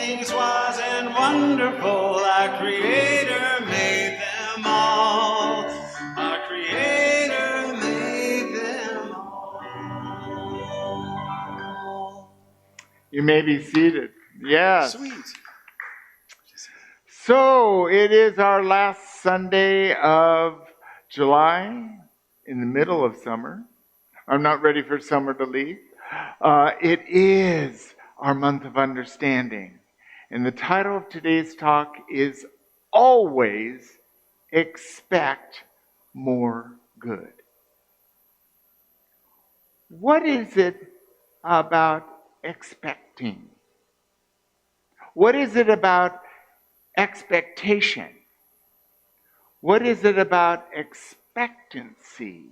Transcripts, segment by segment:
things wise and wonderful, our Creator made them all. Our Creator made them all. You may be seated. Yes. Sweet. So it is our last Sunday of July, in the middle of summer. I'm not ready for summer to leave. It is our month of understanding. And the title of today's talk is Always Expect More Good. What is it about expecting? What is it about expectation? What is it about expectancy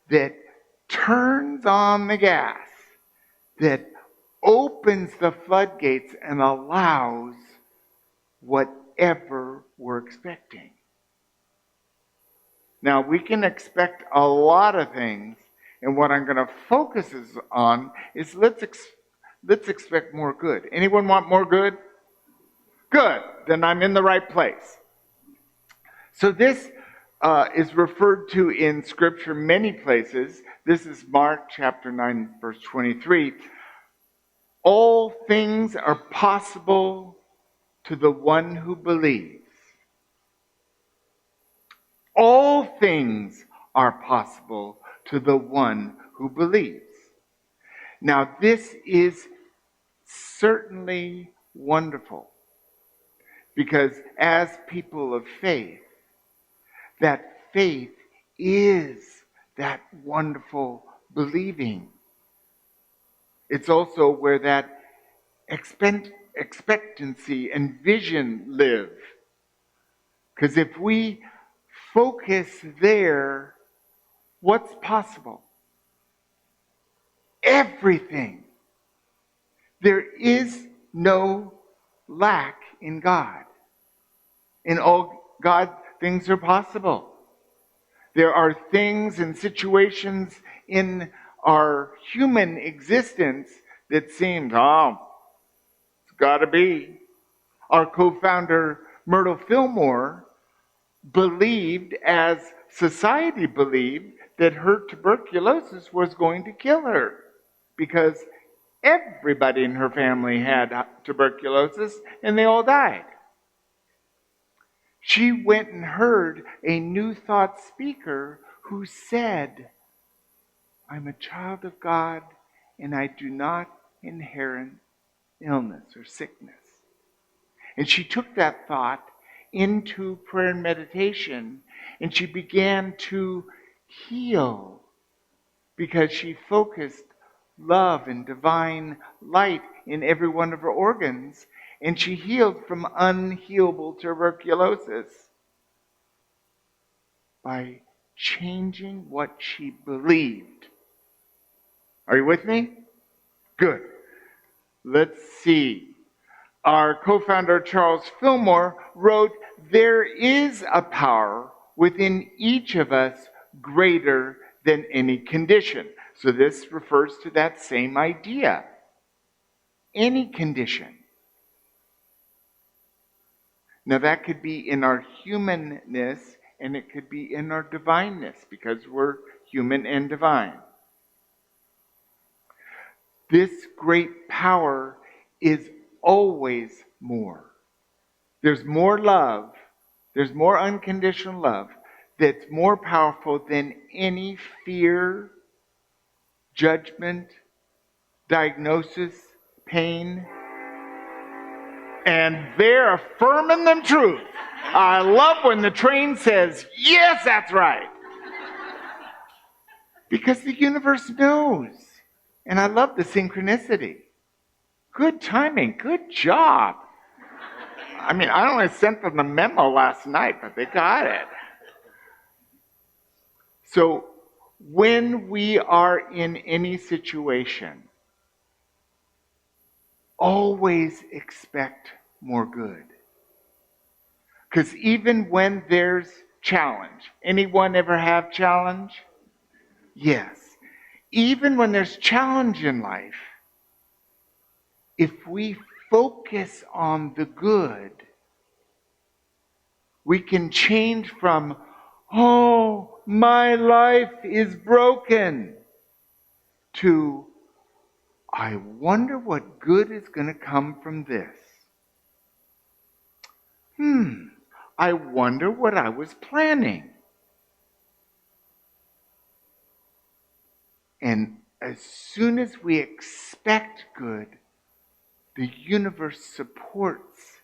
that turns on the gas, that opens the floodgates and allows whatever we're expecting? Now, we can expect a lot of things, and what I'm going to focus on is let's expect more good. Anyone want more good? Good. Then I'm in the right place. So this is referred to in Scripture many places. This is Mark chapter 9, verse 23. All things are possible to the one who believes. All things are possible to the one who believes. Now, this is certainly wonderful, because as people of faith, that faith is that wonderful believing. It's also where that expectancy and vision live. Because if we focus there, what's possible? Everything. There is no lack in God. In all God, things are possible. There are things and situations in our human existence that seem, it's got to be. Our co-founder, Myrtle Fillmore, believed, as society believed, that her tuberculosis was going to kill her, because everybody in her family had tuberculosis and they all died. She went and heard a New Thought speaker who said, I'm a child of God and I do not inherit illness or sickness. And she took that thought into prayer and meditation, and she began to heal because she focused love and divine light in every one of her organs, and she healed from unhealable tuberculosis by changing what she believed. Are you with me? Good. Let's see. Our co-founder, Charles Fillmore, wrote, there is a power within each of us greater than any condition. So this refers to that same idea. Any condition. Now that could be in our humanness, and it could be in our divineness, because we're human and divine. This great power is always more. There's more love. There's more unconditional love that's more powerful than any fear, judgment, diagnosis, pain. And they're affirming the truth. I love when the train says, yes, that's right. Because the universe knows. And I love the synchronicity. Good timing. Good job. I mean, I only sent them the memo last night, but they got it. So when we are in any situation, always expect more good. Because even when there's challenge, anyone ever have challenge? Yes. Even when there's challenge in life, if we focus on the good, we can change from, oh, my life is broken, to, I wonder what good is going to come from this. I wonder what I was planning. And as soon as we expect good, the universe supports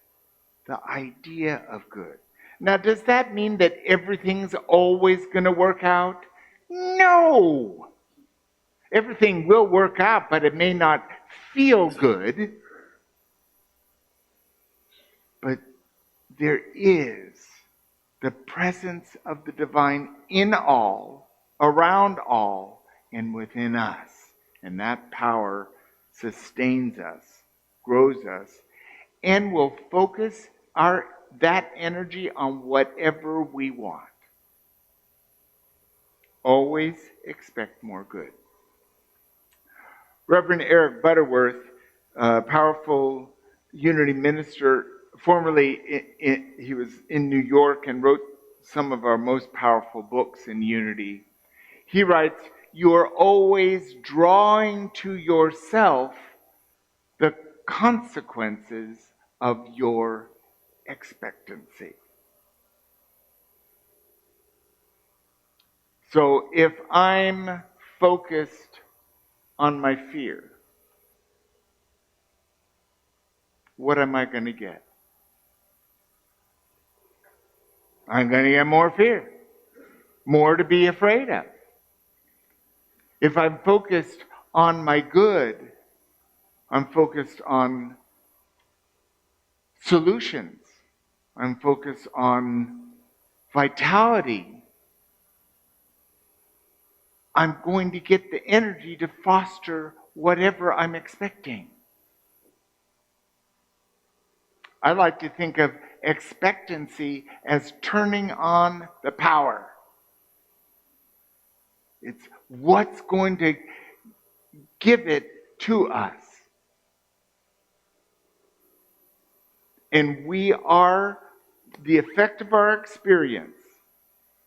the idea of good. Now, does that mean that everything's always going to work out? No. Everything will work out, but it may not feel good. But there is the presence of the divine in all, around all, and within us. And that power sustains us, grows us, and will focus that energy on whatever we want. Always expect more good. Reverend Eric Butterworth, powerful Unity minister, formerly he was in New York and wrote some of our most powerful books in Unity. He writes, "You are always drawing to yourself the consequences of your expectancy." So if I'm focused on my fear, what am I going to get? I'm going to get more fear, more to be afraid of. If I'm focused on my good, I'm focused on solutions. I'm focused on vitality. I'm going to get the energy to foster whatever I'm expecting. I like to think of expectancy as turning on the power. It's what's going to give it to us. And we are the effect of our experience.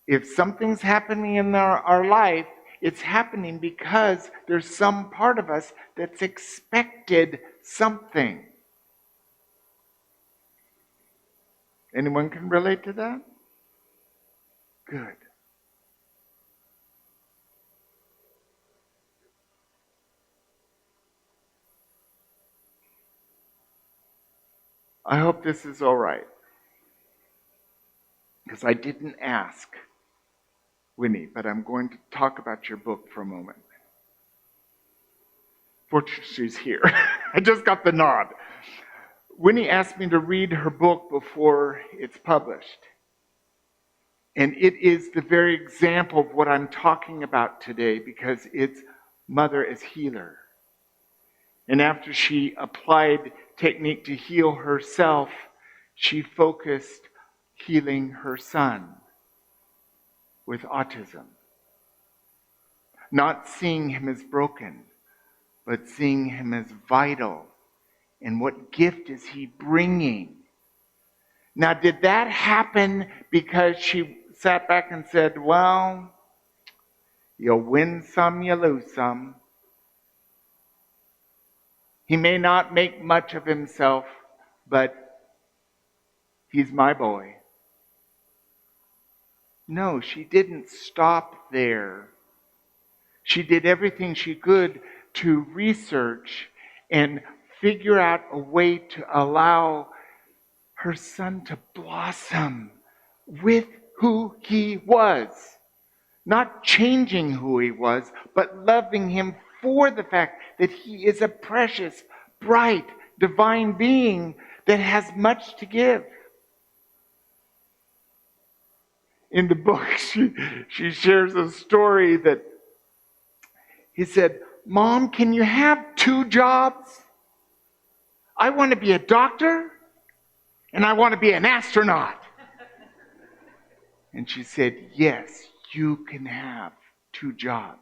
If something's happening in our life, it's happening because there's some part of us that's expected something. Anyone can relate to that? Good. I hope this is all right. Because I didn't ask Winnie, but I'm going to talk about your book for a moment. Fortunately, she's here. I just got the nod. Winnie asked me to read her book before it's published. And it is the very example of what I'm talking about today, because it's Mother as Healer. And after she applied technique to heal herself, she focused healing her son with autism. Not seeing him as broken, but seeing him as vital. And what gift is he bringing? Now, did that happen because she sat back and said, well, you win some, you lose some. He may not make much of himself, but he's my boy. No, she didn't stop there. She did everything she could to research and figure out a way to allow her son to blossom with who he was. Not changing who he was, but loving him for the fact that he is a precious, bright, divine being that has much to give. In the book, she shares a story that he said, Mom, can you have 2 jobs? I want to be a doctor and I want to be an astronaut. And she said, yes, you can have 2 jobs.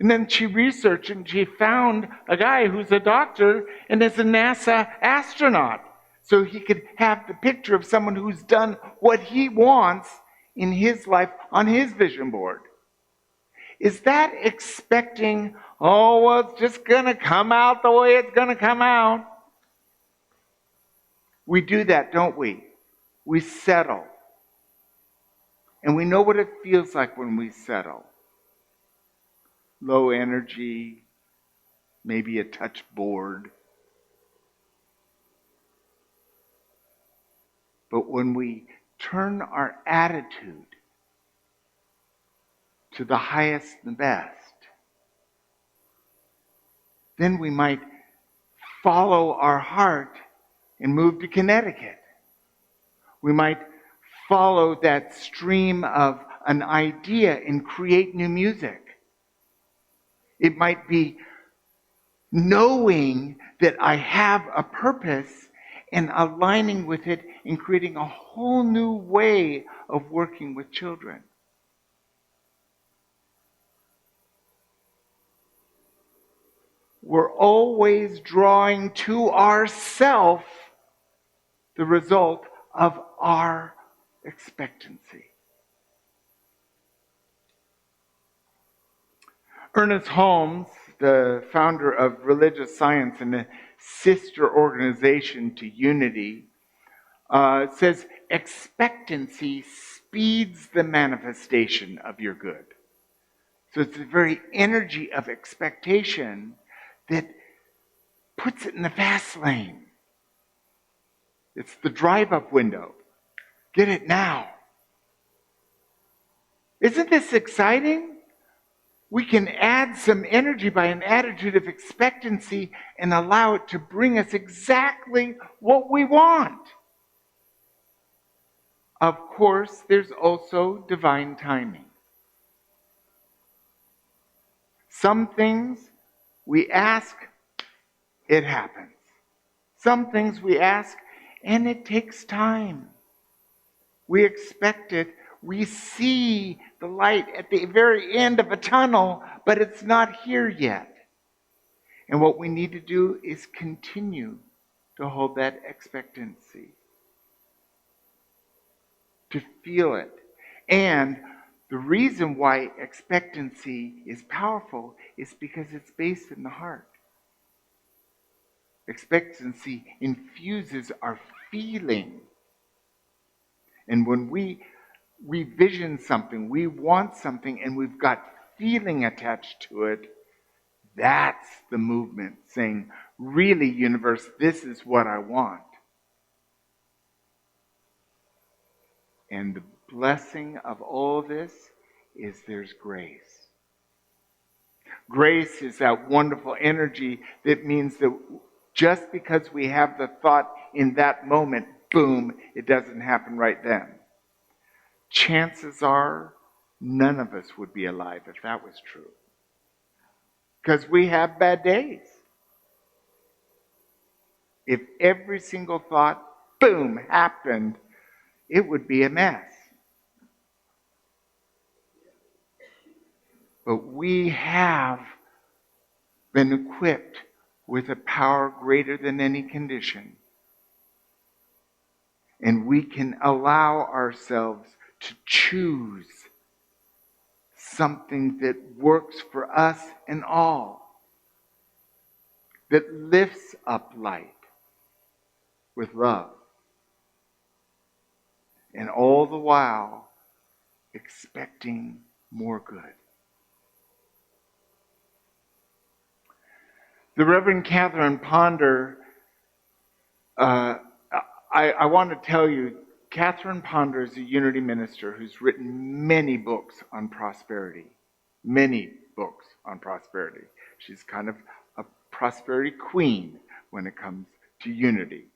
And then she researched and she found a guy who's a doctor and is a NASA astronaut. So he could have the picture of someone who's done what he wants in his life on his vision board. Is that expecting, oh, well, it's just going to come out the way it's going to come out? We do that, don't we? We settle. And we know what it feels like when we settle. Low energy, maybe a touch bored. But when we turn our attitude to the highest and best, then we might follow our heart and move to Connecticut. We might follow that stream of an idea and create new music. It might be knowing that I have a purpose and aligning with it and creating a whole new way of working with children. We're always drawing to ourself the result of our expectancy. Ernest Holmes, the founder of Religious Science and a sister organization to Unity, says expectancy speeds the manifestation of your good. So it's the very energy of expectation that puts it in the fast lane. It's the drive-up window. Get it now. Isn't this exciting? We can add some energy by an attitude of expectancy and allow it to bring us exactly what we want. Of course, there's also divine timing. Some things we ask, it happens. Some things we ask, and it takes time. We expect it. We see the light at the very end of a tunnel, but it's not here yet. And what we need to do is continue to hold that expectancy, to feel it. And the reason why expectancy is powerful is because it's based in the heart. Expectancy infuses our feeling. And when we vision something, we want something, and we've got feeling attached to it, that's the movement saying, really, universe, this is what I want. And the blessing of all this is there's grace. Grace is that wonderful energy that means that just because we have the thought in that moment, boom, it doesn't happen right then. Chances are none of us would be alive if that was true. Because we have bad days. If every single thought, boom, happened, it would be a mess. But we have been equipped with a power greater than any condition. And we can allow ourselves to choose something that works for us and all, that lifts up light with love. And all the while, expecting more good. The Reverend Catherine Ponder, I want to tell you, Catherine Ponder is a Unity minister who's written many books on prosperity. Many books on prosperity. She's kind of a prosperity queen when it comes to Unity,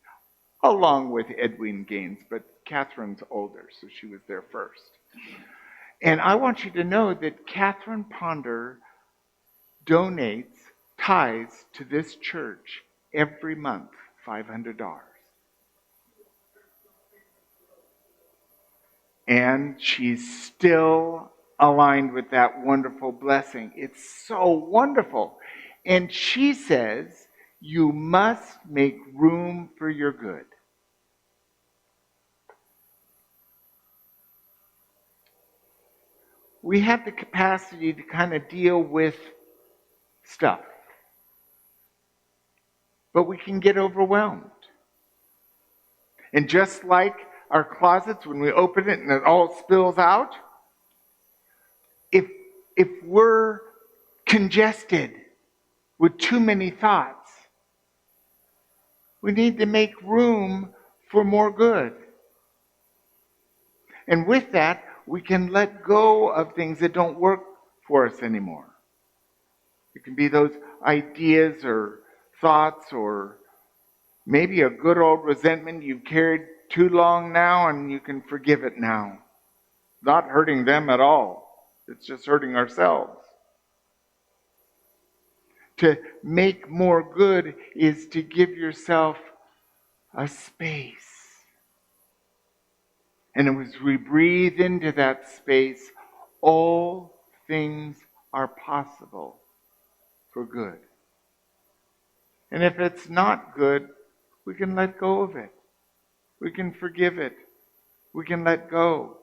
along with Edwin Gaines, but Catherine's older, so she was there first. And I want you to know that Catherine Ponder donates tithes to this church every month, $500. And she's still aligned with that wonderful blessing. It's so wonderful. And she says, you must make room for your good. We have the capacity to kind of deal with stuff, but we can get overwhelmed. And just like our closets, when we open it and it all spills out, if we're congested with too many thoughts, we need to make room for more good. And with that, we can let go of things that don't work for us anymore. It can be those ideas or thoughts, or maybe a good old resentment you've carried too long now, and you can forgive it now. Not hurting them at all. It's just hurting ourselves. To make more good is to give yourself a space. And as we breathe into that space, all things are possible for good. And if it's not good, we can let go of it. We can forgive it. We can let go.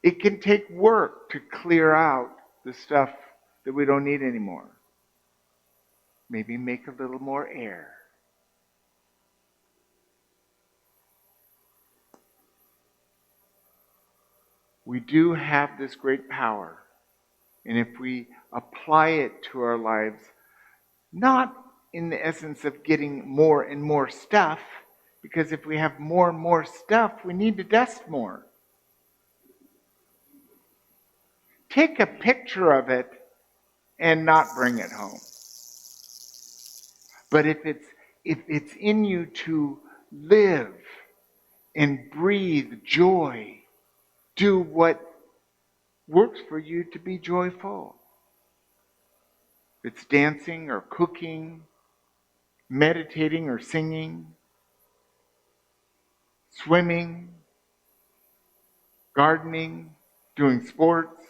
It can take work to clear out the stuff that we don't need anymore. Maybe make a little more air. We do have this great power. And if we apply it to our lives, not in the essence of getting more and more stuff, because if we have more and more stuff, we need to dust more. Take a picture of it and not bring it home. But if it's in you to live and breathe joy, do what works for you to be joyful. It's dancing or cooking, meditating or singing, swimming, gardening, doing sports,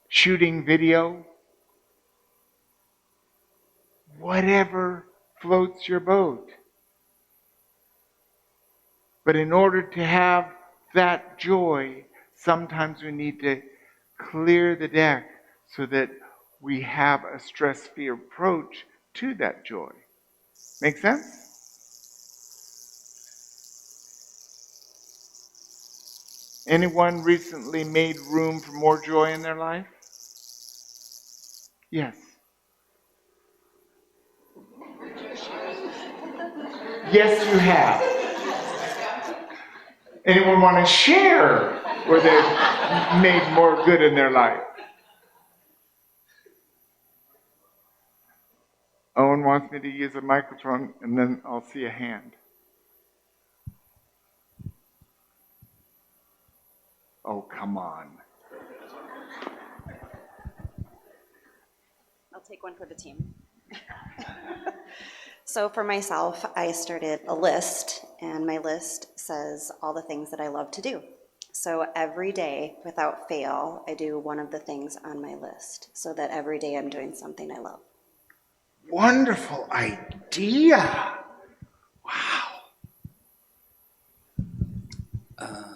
shooting video. Whatever floats your boat. But in order to have that joy, sometimes we need to clear the deck so that we have a stress-free approach to that joy. Make sense? Anyone recently made room for more joy in their life? Yes. Yes, you have. Anyone want to share where they've made more good in their life? Owen wants me to use a microphone, and then I'll see a hand. Oh, come on. I'll take one for the team. So for myself, I started a list, and my list says all the things that I love to do. So every day, without fail, I do one of the things on my list, so that every day I'm doing something I love. Wonderful idea. Wow.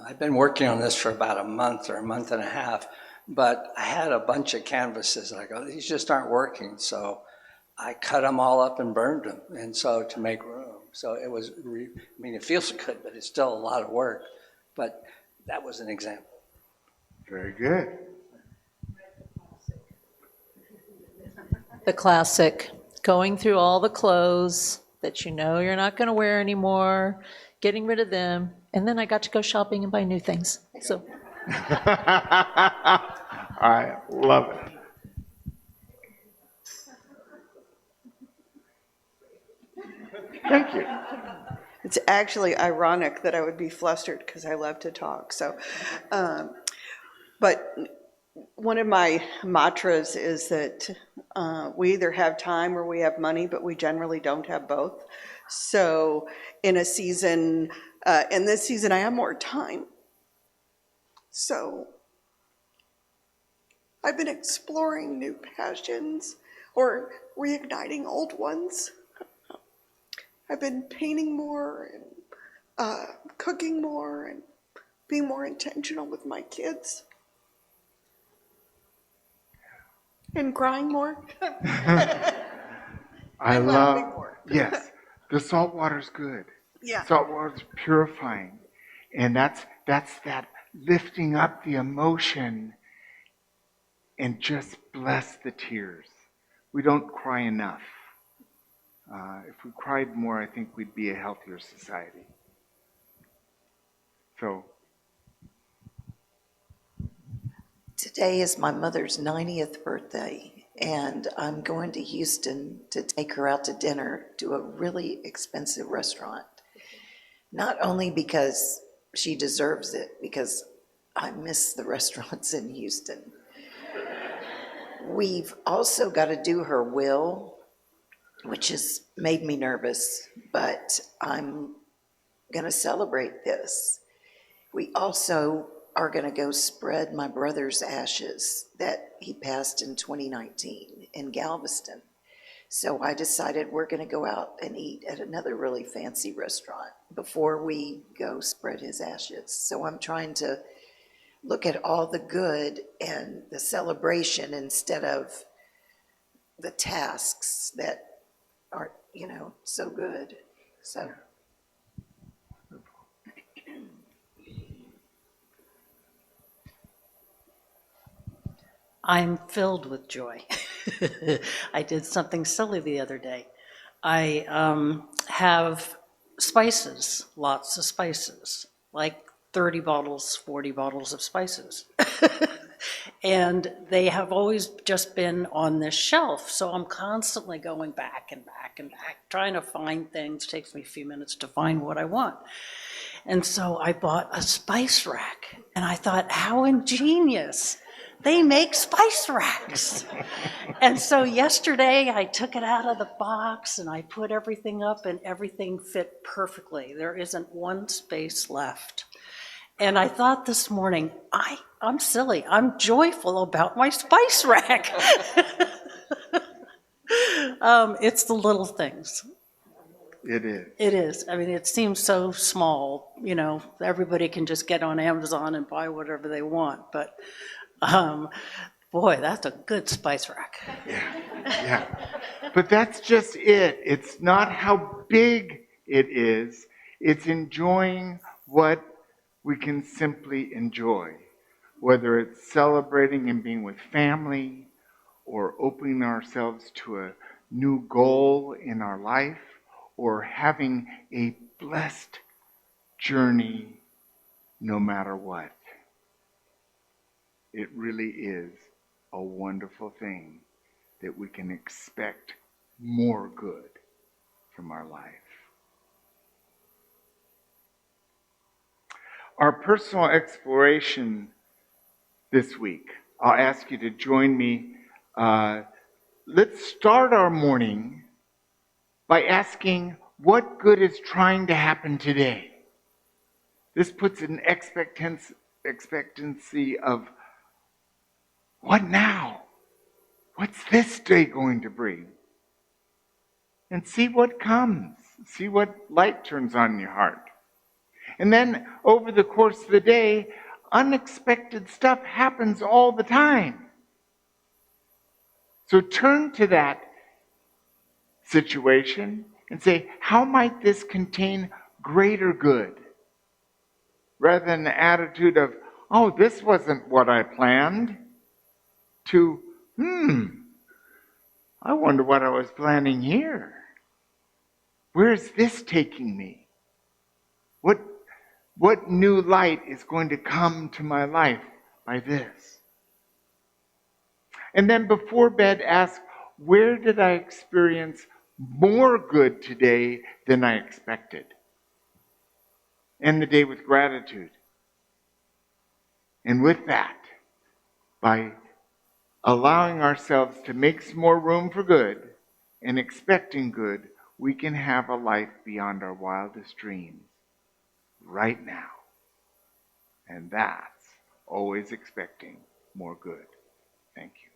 I've been working on this for about a month or a month and a half, but I had a bunch of canvases, and I go, these just aren't working. So I cut them all up and burned them, and so to make room. So it was, it feels good, but it's still a lot of work. But that was an example. Very good. The classic, going through all the clothes that you know you're not going to wear anymore, getting rid of them, and then I got to go shopping and buy new things. So I love it. Thank you. It's actually ironic that I would be flustered because I love to talk. So, but one of my mantras is that we either have time or we have money, but we generally don't have both. So in a season, in this season, I have more time. So I've been exploring new passions or reigniting old ones. I've been painting more and cooking more and being more intentional with my kids. And crying more. I And love, laughing more. yes, the salt water's good. Yeah. Salt water's purifying. And that's that lifting up the emotion and just bless the tears. We don't cry enough. If we cried more, I think we'd be a healthier society. So, Today is my mother's 90th birthday, and I'm going to Houston to take her out to dinner to a really expensive restaurant. Not only because she deserves it, because I miss the restaurants in Houston. We've also got to do her will, which has made me nervous, but I'm going to celebrate this. We also are going to go spread my brother's ashes that he passed in 2019 in Galveston. So I decided we're going to go out and eat at another really fancy restaurant before we go spread his ashes. So I'm trying to look at all the good and the celebration instead of the tasks that aren't, so good. So I'm filled with joy. I did something silly the other day. I have spices, lots of spices, like 30 bottles, 40 bottles of spices. And they have always just been on this shelf. So I'm constantly going back and back and back, trying to find things. It takes me a few minutes to find what I want. And so I bought a spice rack. And I thought, how ingenious. They make spice racks. And so yesterday I took it out of the box and I put everything up and everything fit perfectly. There isn't one space left. And I thought this morning, I'm silly. I'm joyful about my spice rack. It's the little things. it is. It is. I mean, it seems so small. Everybody can just get on Amazon and buy whatever they want. But boy, that's a good spice rack. Yeah. But that's just it. It's not how big it is. It's enjoying what we can simply enjoy. Whether it's celebrating and being with family or opening ourselves to a new goal in our life or having a blessed journey no matter what. It really is a wonderful thing that we can expect more good from our life. Our personal exploration this week, I'll ask you to join me. Let's start our morning by asking what good is trying to happen today. This puts an expectancy of what now? What's this day going to bring? And see what comes. See what light turns on in your heart. And then over the course of the day, unexpected stuff happens all the time. So turn to that situation and say, how might this contain greater good? Rather than the attitude of, oh, this wasn't what I planned, to, I wonder what I was planning here. Where's this taking me? What new light is going to come to my life by this? And then before bed, ask, where did I experience more good today than I expected? End the day with gratitude. And with that, by allowing ourselves to make some more room for good and expecting good, we can have a life beyond our wildest dreams right now. And that's always expecting more good. Thank you.